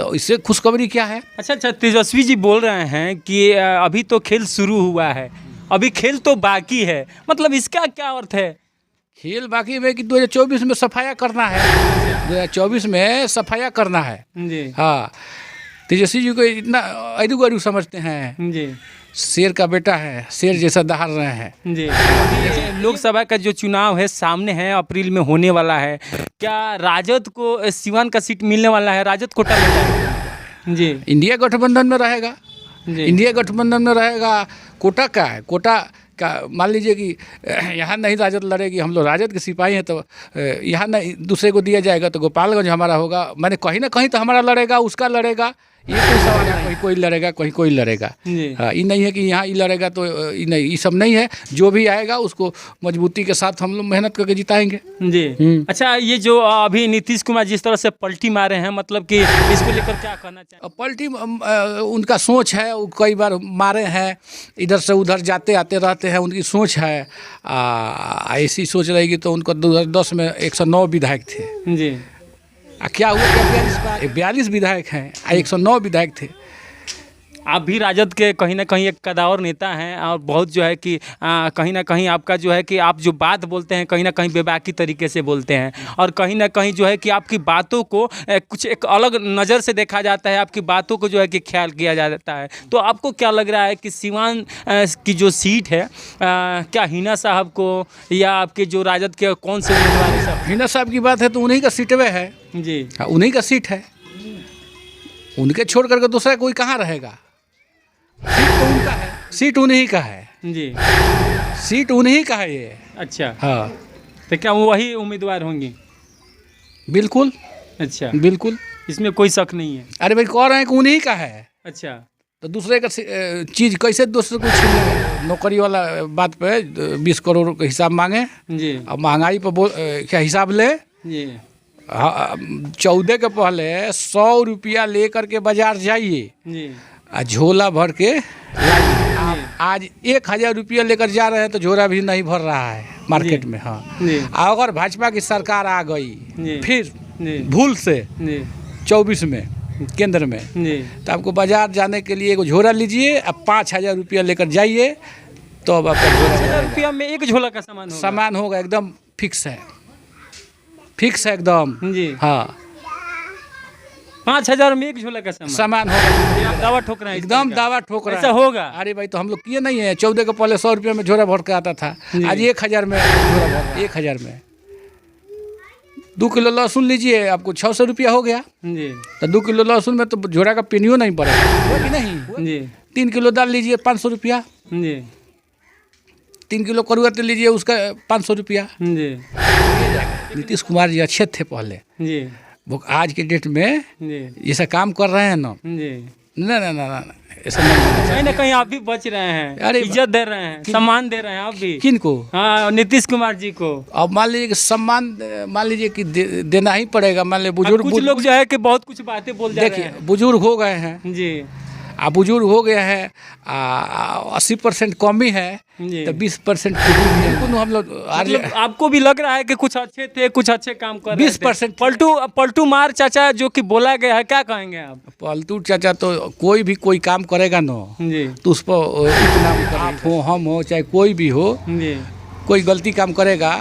तो इससे खुशखबरी क्या है? अच्छा, तेजस्वी जी बोल रहे हैं कि अभी तो खेल शुरू हुआ है, अभी खेल तो बाकी है, मतलब इसका क्या अर्थ है? खेल बाकी में कि 2024 में सफाया करना है, 2024 में सफाया करना है जी। हाँ, तेजस्वी जी को इतना अरू अरू समझते हैं जी। शेर का बेटा है, शेर जैसा दहाड़ रहे हैं जी। लोकसभा का जो चुनाव है सामने है, अप्रैल में होने वाला है, क्या राजद को सिवान का सीट मिलने वाला है? राजद कोटा मिल जाएगा? जी। इंडिया गठबंधन में रहेगा, जी। इंडिया गठबंधन में रहेगा। कोटा का है, कोटा का मान लीजिए कि यहाँ नहीं राजद लड़ेगी, हम लोग राजद के सिपाही हैं, तो यहाँ नहीं दूसरे को दिया जाएगा, तो गोपालगंज हमारा होगा। मैंने कहीं ना कहीं तो हमारा लड़ेगा, उसका लड़ेगा, ये कोई सवाल है, कहीं कोई लड़ेगा, कहीं कोई लड़ेगा। हाँ, ये नहीं है कि यहाँ ये लड़ेगा तो ये नहीं, ये सब नहीं है। जो भी आएगा उसको मजबूती के साथ हम लोग मेहनत करके जिताएंगे। जी। अच्छा, ये जो अभी नीतीश कुमार जिस तरह से पलटी मारे हैं, मतलब कि इसको लेकर क्या कहना चाहिए? पलटी उनका सोच है, वो कई बार मारे हैं, इधर से उधर जाते आते रहते हैं, उनकी सोच है। ऐसी सोच रहेगी तो उनको 2010 में 109 विधायक थे जी। क्या हुआ? क्या 42 विधायक हैं, 109 विधायक थे। आप भी राजद के कहीं ना कहीं एक कदावर नेता हैं, और बहुत जो है कि कहीं ना कहीं आपका जो है कि आप जो बात बोलते हैं कहीं ना कहीं बेबाकी तरीके से बोलते हैं, और कहीं ना कहीं जो है कि आपकी बातों को कुछ एक अलग नज़र से देखा जाता है, आपकी बातों को जो है कि ख्याल किया जाता है। तो आपको क्या लग रहा है कि सिवान की जो सीट है, क्या हिना साहब को या आपके जो राजद के कौन से उम्मीदवार हैं? सब हिना साहब की बात है तो उन्हीं का सीट वे है जी। हाँ, उन्हीं का सीट है, उनके छोड़ करके दूसरा कोई कहाँ रहेगा? सीट तो उनका है, सीट उन्हीं का है जी, सीट उन्हीं का है ये। अच्छा हाँ, तो क्या वो वही उम्मीदवार होंगे? बिल्कुल अच्छा, बिल्कुल, इसमें कोई शक नहीं है। अरे भाई कह रहे हैं कि उन्हीं का है, अच्छा, तो दूसरे का चीज़ कैसे दूसरे को छीन लेंगे? नौकरी वाला बात पे 20 करोड़ का हिसाब मांगे जी। और महंगाई पर क्या हिसाब ले? जी। 14 के पहले 100 रुपया ले करके बाजार जाइए, जी। झोला भर के लाइए। आज 1000 रुपया लेकर जा रहे हैं तो झोला भी नहीं भर रहा है मार्केट में। हाँ, अगर भाजपा की सरकार आ गई फिर भूल से 24 में केंद्र में, तो आपको बाजार जाने के लिए एक झोला लीजिए, अब 5000 रुपया लेकर जाइए, तो अब आपका 5000 रुपया में एक झोला का सामान होगा। एकदम फिक्स है, फिक्स है एकदम जी। हाँ, 5000 में एक झोला का सामान होगा। आप दावा ठोक रहे हैं? एकदम दावा ठोक रहे हैं। ऐसा होगा? अरे भाई, तो हम लोग किए नहीं है। 14 के पहले 100 रुपये में झोला भर के आता था, आज 1000 में झोला भर, 1000 में 2 किलो लहसुन लीजिए, आपको 600 रुपया हो गया जी। तो 2 किलो लहसुन में तो झोला का पेनियो नहीं पड़ेगा, वो भी नहीं जी। 3 किलो दाल लीजिए 500 रुपया जी। 3 किलो करुआ तेल लीजिए, उसका 500 रुपया जी। नीतीश कुमार जी अच्छे थे पहले जी। वो आज के डेट में जी। ऐसा काम कर रहे हैं ना, जी। ना ना ना ना ऐसा नहीं। कहीं ना कहीं आप भी बच रहे हैं, अरे इज्जत दे रहे हैं, सम्मान दे रहे हैं आप भी। किनको? हाँ, नीतीश कुमार जी को। अब मान लीजिए कि सम्मान मान लीजिए कि देना ही पड़ेगा। मान लीजिए बुजुर्ग, कुछ लोग जो है कि बहुत कुछ बातें बोल जा रहे हैं। देखिए बुजुर्ग हो गए हैं जी। बुजुर्ग हो गया है, 80% कमी है तो 20% हम लोग मतलब आपको भी लग रहा है कि कुछ अच्छे थे, कुछ अच्छे काम कर रहे थे। 20% पलटू मार चाचा जो कि बोला गया है, क्या कहेंगे आप? पलटू चाचा तो कोई भी कोई काम करेगा ना जी, तो उस पर इतना आप हो, हम हो, चाहे कोई भी हो जी, कोई गलती काम करेगा,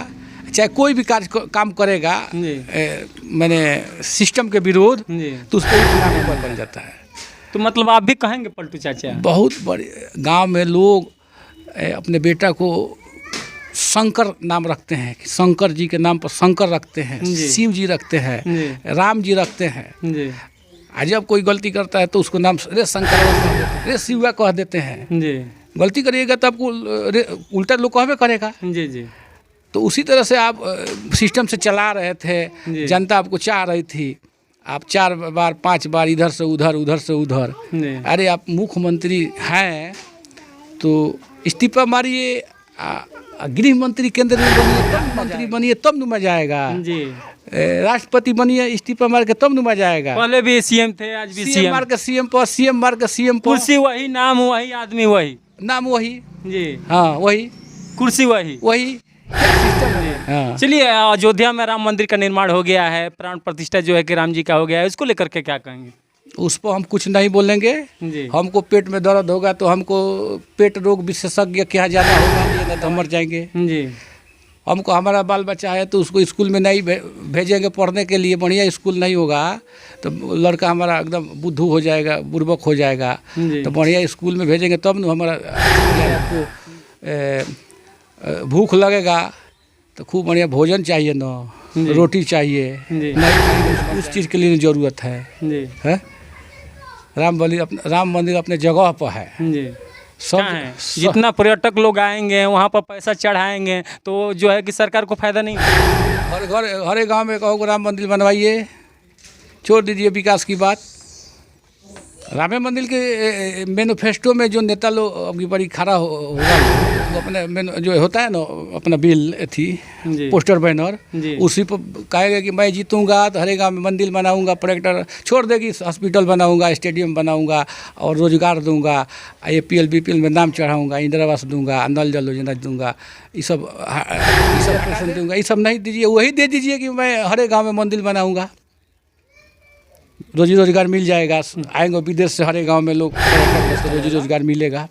चाहे कोई भी काम करेगा मैंने सिस्टम के विरोध, तो उस पर इतना बन जाता है। तो मतलब आप भी कहेंगे पलटू चाचा? बहुत बड़े गांव में लोग अपने बेटा को शंकर नाम रखते हैं, शंकर जी के नाम पर शंकर रखते हैं, शिव जी रखते हैं, राम जी रखते हैं। जब कोई गलती करता है तो उसको नाम रे शंकर रे शिवा कह देते हैं। गलती करिएगा तो आपको उल्टा लोग कहबे करेगा। जी जी। तो उसी तरह से आप सिस्टम से चला रहे थे, जनता आपको चाह रही थी, आप 4 बार 5 बार इधर से उधर, उधर से उधर। अरे आप मुख्यमंत्री हैं तो इस्तीफा मारिए, गृह मंत्री केंद्र में बनिए, तब मंत्री बनिए, तब न मजा आएगा। राष्ट्रपति बनिए, इस्तीफा मार के तब न मजा आएगा। पहले भी सीएम थे, आज भी सीएम मार के सीएम पर, सीएम मार के सीएम पर, कुर्सी वही, नाम वही, आदमी वही, नाम वही जी हाँ, वही कुर्सी वही। चलिए, अयोध्या में राम मंदिर का निर्माण हो गया है, प्राण प्रतिष्ठा जो है कि राम जी का हो गया है, इसको लेकर के क्या कहेंगे? उस पर हम कुछ नहीं बोलेंगे। जी हमको पेट में दर्द होगा तो हमको पेट रोग विशेषज्ञ के यहाँ जाना होगा, नहीं तो हम मर जाएंगे। जी हमको हमारा बाल बच्चा है तो उसको स्कूल में नहीं भेजेंगे पढ़ने के लिए, बढ़िया स्कूल नहीं होगा तो लड़का हमारा एकदम बुद्धू हो जाएगा, बुर्बक हो जाएगा। जी तो बढ़िया स्कूल में भेजेंगे तब न हमारा आपको भूख लगेगा तो खूब बढ़िया भोजन चाहिए न, जी। रोटी चाहिए, जी नहीं उस चीज़ के लिए ज़रूरत है। जी राम मंदिर अपने जगह पर है। जी सब क्या है, जितना पर्यटक लोग आएंगे वहाँ पर पैसा चढ़ाएंगे तो जो है कि सरकार को फायदा नहीं होगा। हर एक गांव में कहो राम मंदिर बनवाइए, छोड़ दीजिए विकास की बात। राम मंदिर के मैनिफेस्टो में जो नेता लोग अबकी बारी खड़ा होगा वो अपने जो होता है ना अपना बिल थी जी पोस्टर बैनर, जी उसी पर कहेगा कि मैं जीतूंगा तो हर एक गाँव में मंदिर बनाऊंगा, पर्यटन छोड़ देगी, हॉस्पिटल बनाऊंगा, स्टेडियम बनाऊंगा और रोजगार दूंगा, APL BPL में नाम चढ़ाऊंगा, इंदिरा आवास दूंगा, नल जल योजना दूंगा, ये सब पेंशन दूंगा। ये सब नहीं दीजिए, वही दे दीजिए कि मैं हर एक गाँव में मंदिर बनाऊंगा, रोजी रोजगार मिल जाएगा। आएंगे विदेश से, हर एक गाँव में लोग रोजी रोजगार मिलेगा,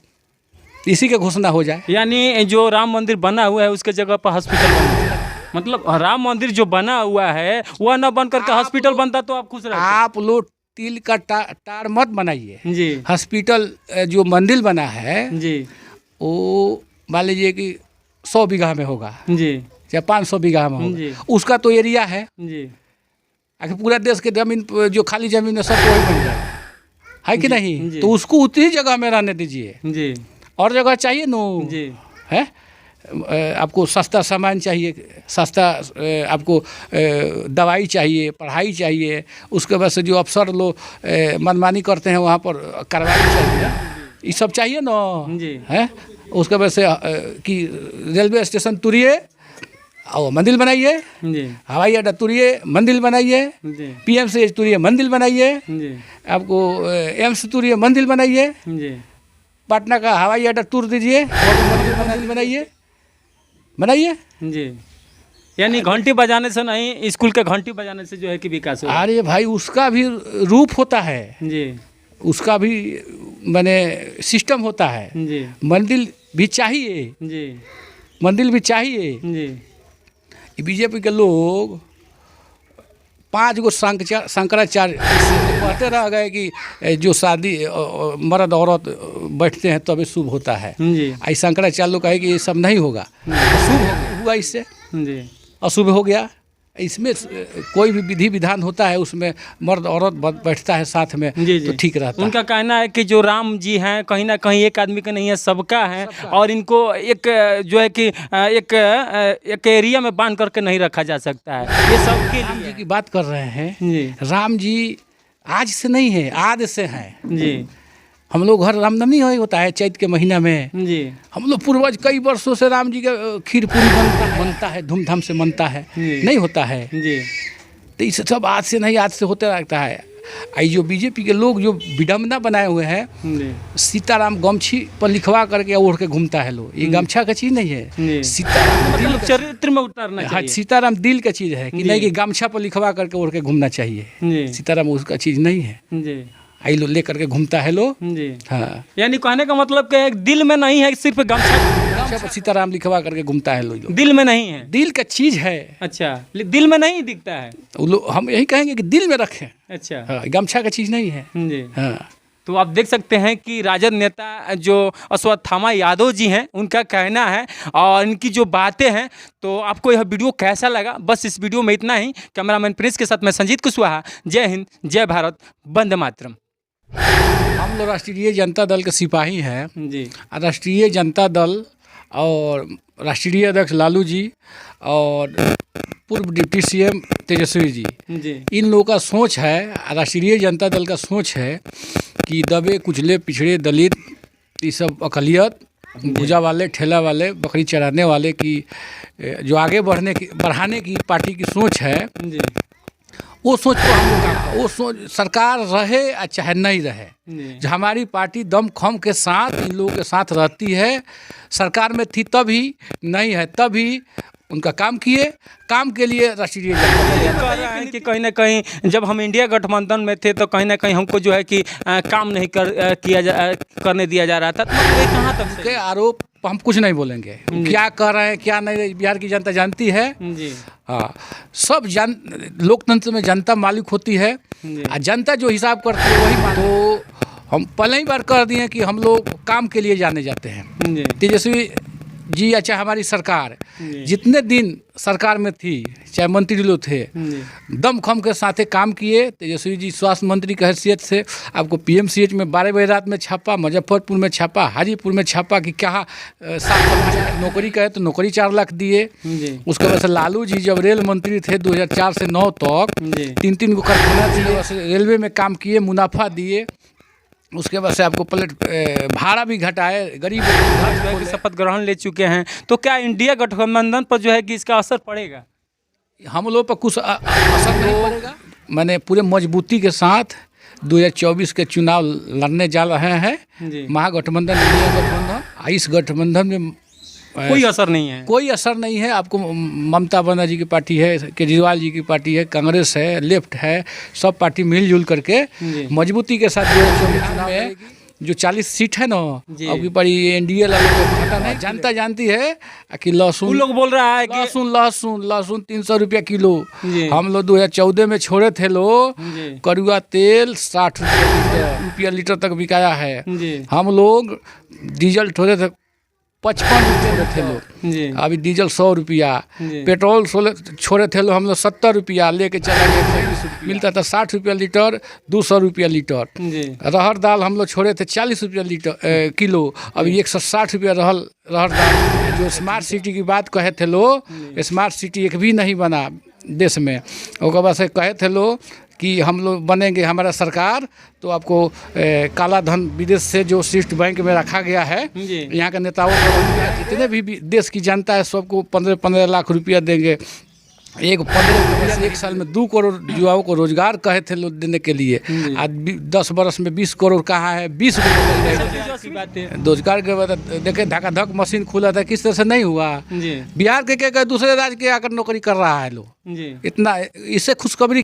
इसी का घोषणा हो जाए। यानी जो राम मंदिर बना हुआ है उसके जगह पर हॉस्पिटल बनना, मतलब राम मंदिर जो बना हुआ है वह न बन करके हॉस्पिटल बनता तो आप खुश रहते। आप लोग तिल का टार मत बनाइए। जी हॉस्पिटल जो मंदिर बना है जी वो मान लीजिए कि 100 बीघा में होगा जी या 500 बीघा में जी। होगा, उसका तो एरिया है। जी आखिर पूरा देश के जमीन जो खाली जमीन है सब वही बन जाएगा, है कि नहीं? जी। तो उसको उतनी जगह में रहने दीजिए, जी और जगह चाहिए नो जी है। आपको सस्ता सामान चाहिए, सस्ता आपको दवाई चाहिए, पढ़ाई चाहिए, उसके बाद से जो अफसर लोग मनमानी करते हैं वहाँ पर कार्रवाई चाहिए, ये सब चाहिए ना जी है। उसके बाद से कि रेलवे स्टेशन तुरिए और मंदिर बनाइए, जी हवाई अड्डा तुरिए मंदिर बनाइए, जी PMCH तुरिए मंदिर बनाइए, जी आपको एम्स तुरिए मंदिर बनाइए, जी पटना का हवाई अड्डा टूर दीजिए और मंदिर बनाइए। जी। यानी घंटी बजाने से नहीं, स्कूल के घंटी बजाने से जो है कि विकास होगा। अरे भाई उसका भी रूप होता है, जी उसका भी माने सिस्टम होता है। जी मंदिर भी चाहिए, जी मंदिर भी चाहिए। जी बीजेपी के लोग 5 गो शंकराचार्य कहते रह गए कि जो शादी मर्द औरत बैठते हैं तभी शुभ होता है। जी आई शंकराचार्य लोग कहे कि ये सब नहीं होगा, शुभ हुआ इससे जी अशुभ हो गया। इसमें कोई भी विधि विधान होता है उसमें मर्द औरत बैठता है साथ में जी तो ठीक रहता है। उनका कहना है कि जो राम जी हैं कहीं ना कहीं एक आदमी का नहीं है, सबका है, और इनको एक जो है कि एक एरिया में बांध करके नहीं रखा जा सकता है, ये सबके राम लिए जी की बात कर रहे हैं। जी राम जी आज से नहीं है, आज से हैं। जी हम लोग घर रामनवमी होता है चैत के महीना में, जी हम लोग पूर्वज कई वर्षों से राम जी का खीर पूरी बनता है, धूमधाम से बनता है, जी। नहीं होता है। जी तो इस सब आज से नहीं, आज से होते रहता है। आई जो बीजेपी के लोग जो विडम्बना बनाए हुए हैं, जी सीताराम गमछी पर लिखवा करके ओढ़ के घूमता है लोग, ये गमछा का चीज़ नहीं जी। है। सीताराम मतलब चरित्र में उतारना हाँ, चाहिए। सीताराम दिल का चीज़ है कि जी। नहीं कि गमछा पर लिखवा करके ओढ़ के घूमना चाहिए। जी सीताराम उसका चीज़ नहीं है। जी आई लो लेकर के घूमता है लोग। जी। हाँ, यानी कहने का मतलब कि दिल में नहीं है, सिर्फ गमछा गमछा पर सीताराम लिखवा करके घूमता है लोग। दिल में नहीं है। दिल का चीज़ है, अच्छा, दिल में नहीं दिखता है। वो लोग हम यही कहेंगे कि दिल में रखें। अच्छा हाँ, गमछा का चीज़ नहीं है। जी। हाँ, तो आप देख सकते हैं कि राजद नेता जो अश्वत्थामा यादव जी हैं उनका कहना है और इनकी जो बातें हैं। तो आपको यह वीडियो कैसा लगा, बस इस वीडियो में इतना ही। कैमरामैन प्रिंस के साथ मैं संजीत कुशवाहा। जय हिंद, जय भारत, वंदे मातरम। हम लोग राष्ट्रीय जनता दल के सिपाही हैं। जी राष्ट्रीय जनता दल और राष्ट्रीय अध्यक्ष लालू जी और पूर्व डिप्टी CM तेजस्वी जी, जी इन लोगों का सोच है, राष्ट्रीय जनता दल का सोच है कि दबे कुचले पिछड़े दलित, ये सब अकलियत, भूजा वाले, ठेला वाले, बकरी चराने वाले की जो आगे बढ़ाने की पार्टी की सोच है, जी वो सोच को हम लोग काम, वो सोच सरकार रहे या चाहे नहीं रहे, जो हमारी पार्टी दम खम के साथ इन लोगों के साथ रहती है। सरकार में थी तभी, नहीं है तभी उनका काम किए, काम के लिए राष्ट्रीय कह रहे हैं कि कहीं ना कहीं जब हम इंडिया गठबंधन में थे तो कहीं ना कहीं हमको जो है कि काम नहीं करने दिया जा रहा था। तो मतलब ये कहाँ तक के आरोप हम कुछ नहीं बोलेंगे, क्या कर रहे हैं क्या नहीं, बिहार की जनता जानती है जी। हाँ, सब लोकतंत्र में जनता मालिक होती है और जनता जो हिसाब करती है वही तो हम पहले ही बार कह दिए कि हम लोग काम के लिए जाने जाते हैं। तेजस्वी जी या चाहे हमारी सरकार जितने दिन सरकार में थी, चाहे मंत्री लोग थे, दम खम के साथ काम किए। तेजस्वी जी स्वास्थ्य मंत्री की हैसियत से आपको पीएमसीएच में 12 बजे रात में छापा, मुजफ्फरपुर में छापा, हाजीपुर में छापा कि क्या नौकरी कहे तो नौकरी 4 लाख दिए। उसके बाद से लालू जी जब रेल मंत्री थे 2004 से 9 तक 3-3 को कारखाना दिए, रेलवे में काम किए, मुनाफा दिए। उसके बाद से आपको प्लेट भाड़ा भी घटाए, गरीब की शपथ ग्रहण ले चुके हैं। तो क्या इंडिया गठबंधन पर जो है कि इसका असर पड़ेगा? हम लोग पर कुछ असर नहीं पड़ेगा। मैंने पूरे मजबूती के साथ 2024 के चुनाव लड़ने जा रहे हैं। महागठबंधन, इंडिया गठबंधन, इस गठबंधन में कोई असर नहीं है, कोई असर नहीं है। आपको ममता बनर्जी की पार्टी है, केजरीवाल जी की पार्टी है, कांग्रेस है, लेफ्ट है, सब पार्टी मिलजुल करके मजबूती के साथ चुनाव में जो 40 सीट है ना, अब की पड़ी एनडीए नहीं, जनता जानती है कि लहसुन, लोग बोल रहा है कि लहसुन 300 रुपया किलो। हम लोग 2014 में छोड़े थे लोग, कड़ुआ तेल 60 रुपया लीटर तक बिकाया है। हम लोग डीजल छोड़े थे 55 रुपये थे लोग, अभी डीजल 100 रुपया, पेट्रोल छोड़े थे लोग हम लोग 70 रुपया लेके चला गए, मिलता था 60 रुपया लीटर, 200 रुपया लीटर। रहर दाल हम लोग छोड़े थे 40 रुपया लीटर किलो, अभी 160 रुपया रहर दाल। जो स्मार्ट सिटी की बात कहे थे लोग, स्मार्ट सिटी एक भी नहीं बना देश में। उसके बाद से कहे थे लोग कि हम लोग बनेंगे हमारा सरकार तो आपको काला धन विदेश से जो स्विफ्ट बैंक में रखा गया है, यहाँ के नेताओं को जितने भी देश की जनता है सबको 15-15 लाख रुपया देंगे। एक साल में 2 करोड़ युवाओं को रोजगार कहे थे लोग देने के लिए, आज 10 बरस में 20 करोड़ कहाँ है, 20 रोजगार के बाद देखे धकाधक मशीन खुला था, किस तरह से नहीं हुआ। बिहार के दूसरे राज्य के आकर नौकरी कर रहा है लोग, इतना इससे खुशखबरी